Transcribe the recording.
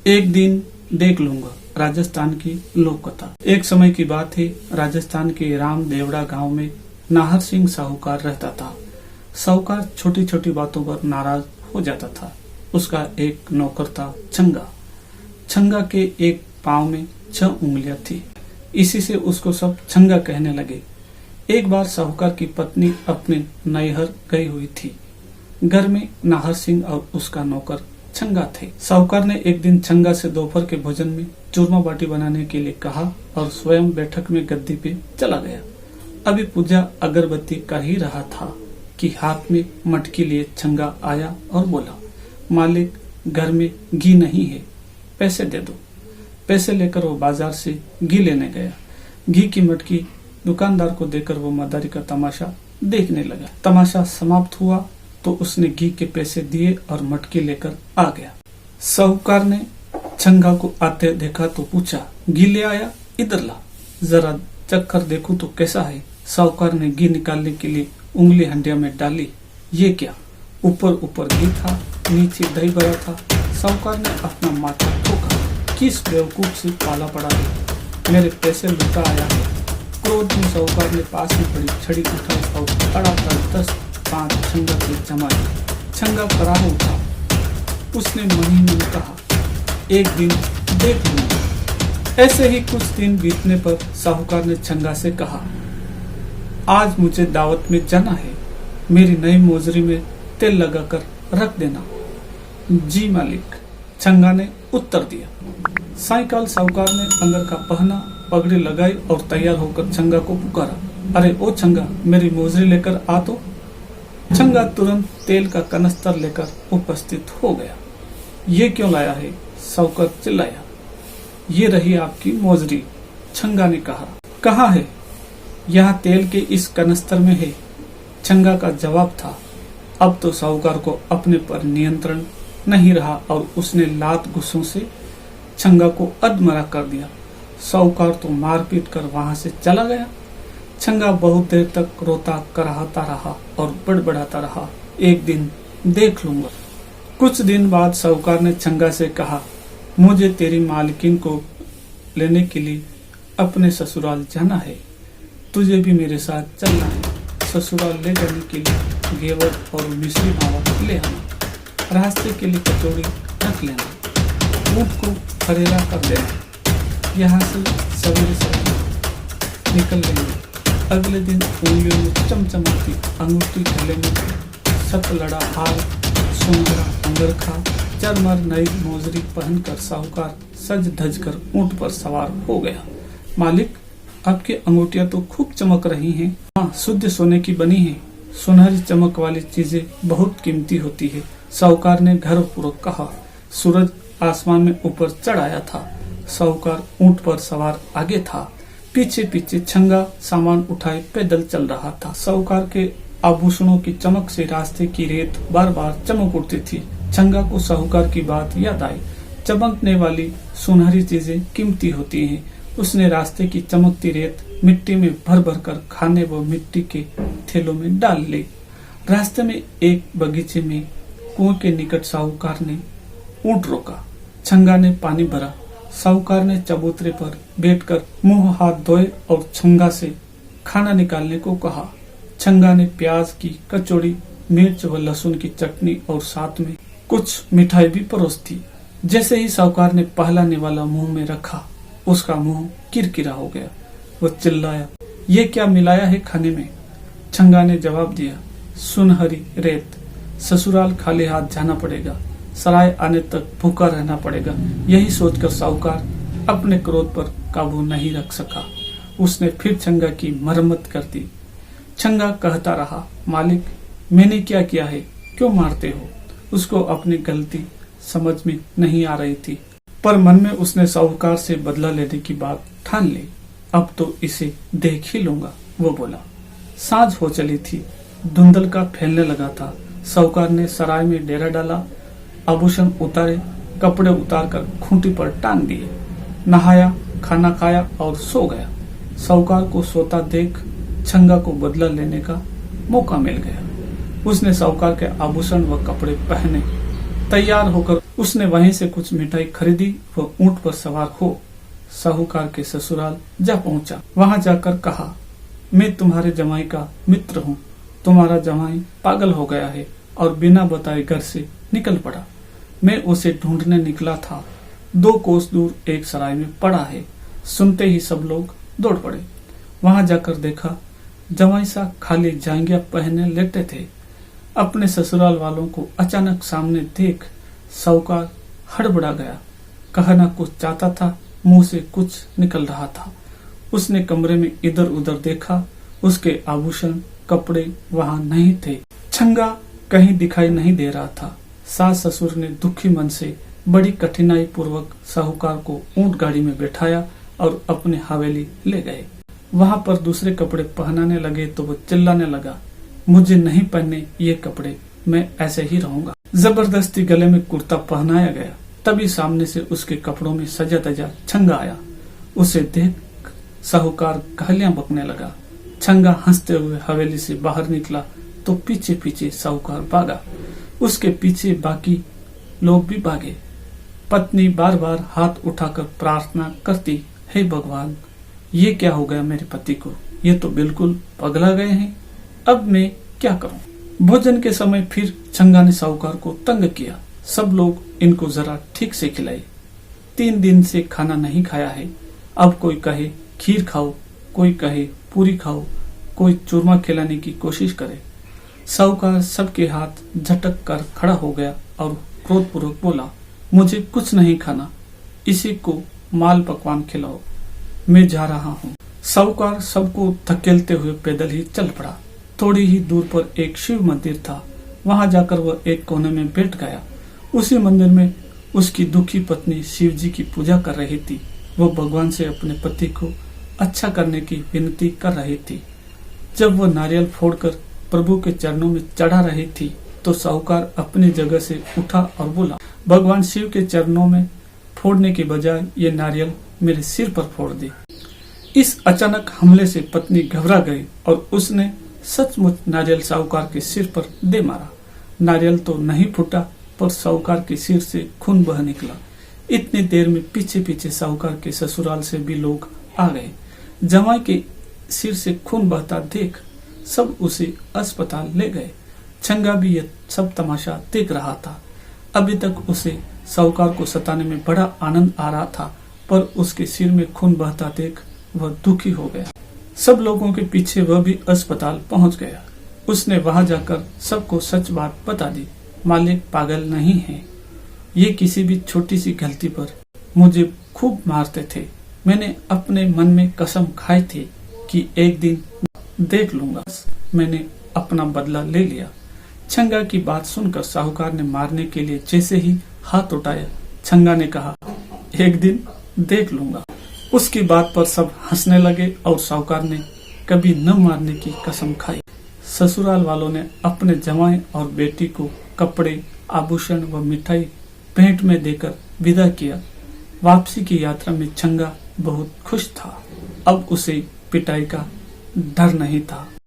एक दिन देख लूंगा। राजस्थान की लोक कथा। एक समय की बात है, राजस्थान के राम देवड़ा गांव में नाहर सिंह साहूकार रहता था। साहूकार छोटी छोटी बातों पर नाराज हो जाता था। उसका एक नौकर था छंगा। छंगा के एक पांव में 6 उंगलियां थी, इसी से उसको सब छंगा कहने लगे। एक बार साहूकार की पत्नी अपने नैहर गई हुई थी। घर में नाहर सिंह और उसका नौकर छंगा थे। साहूकार ने एक दिन छंगा से दोपहर के भोजन में चूरमा बाटी बनाने के लिए कहा और स्वयं बैठक में गद्दी पे चला गया। अभी पूजा अगरबत्ती कर ही रहा था कि हाथ में मटकी लिए छंगा आया और बोला, मालिक घर में घी नहीं है, पैसे दे दो। पैसे लेकर वो बाजार से घी लेने गया। घी की मटकी दुकानदार को देकर वो मदारी का तमाशा देखने लगा। तमाशा समाप्त हुआ तो उसने घी के पैसे दिए और मटकी लेकर आ गया। साहूकार ने छंगा को आते देखा तो पूछा, घी ले आया? इधर ला, जरा चक्कर देखूं तो कैसा है। साहूकार ने घी निकालने के लिए उंगली हंडिया में डाली। ये क्या, ऊपर ऊपर घी था, नीचे दही भरा था। साहूकार ने अपना माथा ठोका। किस बेवकूफ से पाला पड़ा है, मेरे पैसे लुटा आया है। क्रोध में साहूकार ने पास में पड़ी छड़ी उठाई और तड़ातड़ 10-5 छंगा के जमाए। छंगा फरार उठा। उसने मन ही मन कहा, एक दिन देख लूंगा। ऐसे ही कुछ दिन बीतने पर साहूकार ने छंगा से कहा, आज मुझे दावत में जाना है, मेरी नई मोजरी में तेल लगाकर रख देना। जी मालिक, छंगा ने उत्तर दिया। सायकाल साहूकार ने अंदर का पहना, पगड़ी लगाई और तैयार होकर छंगा को पुकारा, अरे ओ छंगा, मेरी मोजरी लेकर आ तो। छंगा तुरंत तेल का कनस्तर लेकर उपस्थित हो गया। ये क्यों लाया है? साहूकार चिल्लाया। ये रही आपकी मोजरी, छंगा ने कहा। कहाँ है? यहाँ तेल के इस कनस्तर में है, छंगा का जवाब था। अब तो साहूकार को अपने पर नियंत्रण नहीं रहा और उसने लात गुस्सों से छंगा को अधमरा कर दिया। साहूकार तो मारपीट कर वहां से चला गया। छंगा बहुत देर तक रोता कराहता रहा और बड़बड़ाता रहा, एक दिन देख लूंगा। कुछ दिन बाद साहूकार ने छंगा से कहा, मुझे तेरी मालकिन को लेने के लिए अपने ससुराल जाना है, तुझे भी मेरे साथ चलना है। ससुराल ले जाने के लिए घेवर और मिश्री भावा ले आना, रास्ते के लिए कचौड़ी रख लेना, ऊँट को फरेरा कर देना। यहाँ से सवेरे सवेरे निकल लेंगे। अगले दिन उंगलियों में चमचमाती अंगूठी, गले में सतलड़ा हार, सुनहरा अंगरखा, चरमर नई मोजरी पहनकर साहूकार सज धज कर ऊँट पर सवार हो गया। मालिक, आपकी अंगूठियां तो खूब चमक रही हैं। हाँ, शुद्ध सोने की बनी है। सुनहरी चमक वाली चीजें बहुत कीमती होती है, साहूकार ने गर्वपूर्वक कहा। सूरज आसमान में ऊपर चढ़ आया था। साहूकार ऊँट पर सवार आगे था, पीछे पीछे छंगा सामान उठाए पैदल चल रहा था। साहूकार के आभूषणों की चमक से रास्ते की रेत बार बार चमक उठती थी। छंगा को साहूकार की बात याद आई। चमकने वाली सुनहरी चीजें कीमती होती हैं। उसने रास्ते की चमकती रेत मिट्टी में भर भर कर खाने व मिट्टी के थैलों में डाल ली। रास्ते में एक बगीचे में कुएं के निकट साहूकार ने ऊँट रोका। छंगा ने पानी भरा। साहूकार ने चबूतरे पर बैठकर मुंह हाथ धोए और छंगा से खाना निकालने को कहा। छंगा ने प्याज की कचौड़ी, मिर्च व लहसुन की चटनी और साथ में कुछ मिठाई भी परोस दी। जैसे ही साहूकार ने पहला निवाला मुंह में रखा, उसका मुंह किरकिरा हो गया। वो चिल्लाया, ये क्या मिलाया है खाने में? छंगा ने जवाब दिया, सुनहरी रेत। ससुराल खाली हाथ जाना पड़ेगा, सराय आने तक भूखा रहना पड़ेगा। यही सोचकर साहूकार अपने क्रोध पर काबू नहीं रख सका। उसने फिर छंगा की मरम्मत कर दी। छंगा कहता रहा, मालिक, मैंने क्या किया है, क्यों मारते हो? उसको अपनी गलती समझ में नहीं आ रही थी, पर मन में उसने साहूकार से बदला लेने की बात ठान ली। अब तो इसे देख ही लूंगा, वो बोला। सांझ हो चली थी, धुंधल का फैलने लगा था। साहूकार ने सराय में डेरा डाला, आभूषण उतारे, कपड़े उतार कर खूंटी पर टांग दिए, नहाया, खाना खाया और सो गया। साहूकार को सोता देख छंगा को बदला लेने का मौका मिल गया। उसने साहूकार के आभूषण व कपड़े पहने, तैयार होकर उसने वहीं से कुछ मिठाई खरीदी व ऊंट पर सवार हो साहूकार के ससुराल जा पहुंचा। वहां जाकर कहा, मैं तुम्हारे जमाई का मित्र हूँ। तुम्हारा जमाई पागल हो गया है और बिना बताए घर से निकल पड़ा। मैं उसे ढूंढने निकला था। 2 कोस दूर एक सराय में पड़ा है। सुनते ही सब लोग दौड़ पड़े। वहां जाकर देखा, जमाई सा खाली जांघिया पहने लेटे थे। अपने ससुराल वालों को अचानक सामने देख साहूकार हड़बड़ा गया। कहना कुछ चाहता था, मुंह से कुछ निकल रहा था। उसने कमरे में इधर उधर देखा। उसके आभूषण कपड़े वहां नहीं थे। छंगा कहीं दिखाई नहीं दे रहा था। सास ससुर ने दुखी मन से बड़ी कठिनाई पूर्वक साहूकार को ऊंट गाड़ी में बैठाया और अपने हवेली ले गए। वहां पर दूसरे कपड़े पहनाने लगे तो वो चिल्लाने लगा, मुझे नहीं पहनने ये कपड़े, मैं ऐसे ही रहूंगा। जबरदस्ती गले में कुर्ता पहनाया गया। तभी सामने से उसके कपड़ों में सजा धजा छंगा आया। उसे देख साहूकार गालियां बकने लगा। छंगा हंसते हुए हवेली से बाहर निकला तो पीछे पीछे साहूकार भागा। उसके पीछे बाकी लोग भी भागे। पत्नी बार बार हाथ उठाकर प्रार्थना करती, हे भगवान, ये क्या हो गया मेरे पति को, ये तो बिल्कुल पगला गए हैं, अब मैं क्या करूं। भोजन के समय फिर छंगा ने साहूकार को तंग किया। सब लोग इनको जरा ठीक से खिलाए। 3 दिन से खाना नहीं खाया है। अब कोई कहे खीर खाओ, कोई कहे पूरी खाओ, कोई चूरमा खिलाने की कोशिश करे। साहूकार सबके हाथ झटक कर खड़ा हो गया और क्रोधपूर्वक बोला, मुझे कुछ नहीं खाना, इसी को माल पकवान खिलाओ, मैं जा रहा हूँ। साहूकार सबको धकेलते हुए पैदल ही चल पड़ा। थोड़ी ही दूर पर एक शिव मंदिर था। वहां जाकर वह एक कोने में बैठ गया। उसी मंदिर में उसकी दुखी पत्नी शिव जी की पूजा कर रही थी। वो भगवान से अपने पति को अच्छा करने की विनती कर रही थी। जब वो नारियल फोड़कर प्रभु के चरणों में चढ़ा रही थी तो साहूकार अपनी जगह से उठा और बोला, भगवान शिव के चरणों में फोड़ने के बजाय ये नारियल मेरे सिर पर फोड़ दे। इस अचानक हमले से पत्नी घबरा गई और उसने सचमुच नारियल साहूकार के सिर पर दे मारा। नारियल तो नहीं फूटा पर साहूकार के सिर से खून बह निकला। इतनी देर में पीछे पीछे साहूकार के ससुराल से भी लोग आ गए। जमाई के सिर से खून बहता देख सब उसे अस्पताल ले गए। छंगा भी यह सब तमाशा देख रहा था। अभी तक उसे साहूकार को सताने में बड़ा आनंद आ रहा था, पर उसके सिर में खून बहता देख वह दुखी हो गया। सब लोगों के पीछे वह भी अस्पताल पहुंच गया। उसने वहां जाकर सबको सच बात बता दी। मालिक पागल नहीं है, ये किसी भी छोटी सी गलती पर मुझे खूब मारते थे। मैंने अपने मन में कसम खाई थी कि एक दिन देख लूंगा। मैंने अपना बदला ले लिया। छंगा की बात सुनकर साहूकार ने मारने के लिए जैसे ही हाथ उठाया, छंगा ने कहा, एक दिन देख लूंगा। उसकी बात पर सब हंसने लगे और साहूकार ने कभी न मारने की कसम खाई। ससुराल वालों ने अपने जमाई और बेटी को कपड़े, आभूषण व मिठाई भेंट में देकर विदा किया। वापसी की यात्रा में छंगा बहुत खुश था। अब उसे पिटाई का डर नहीं था।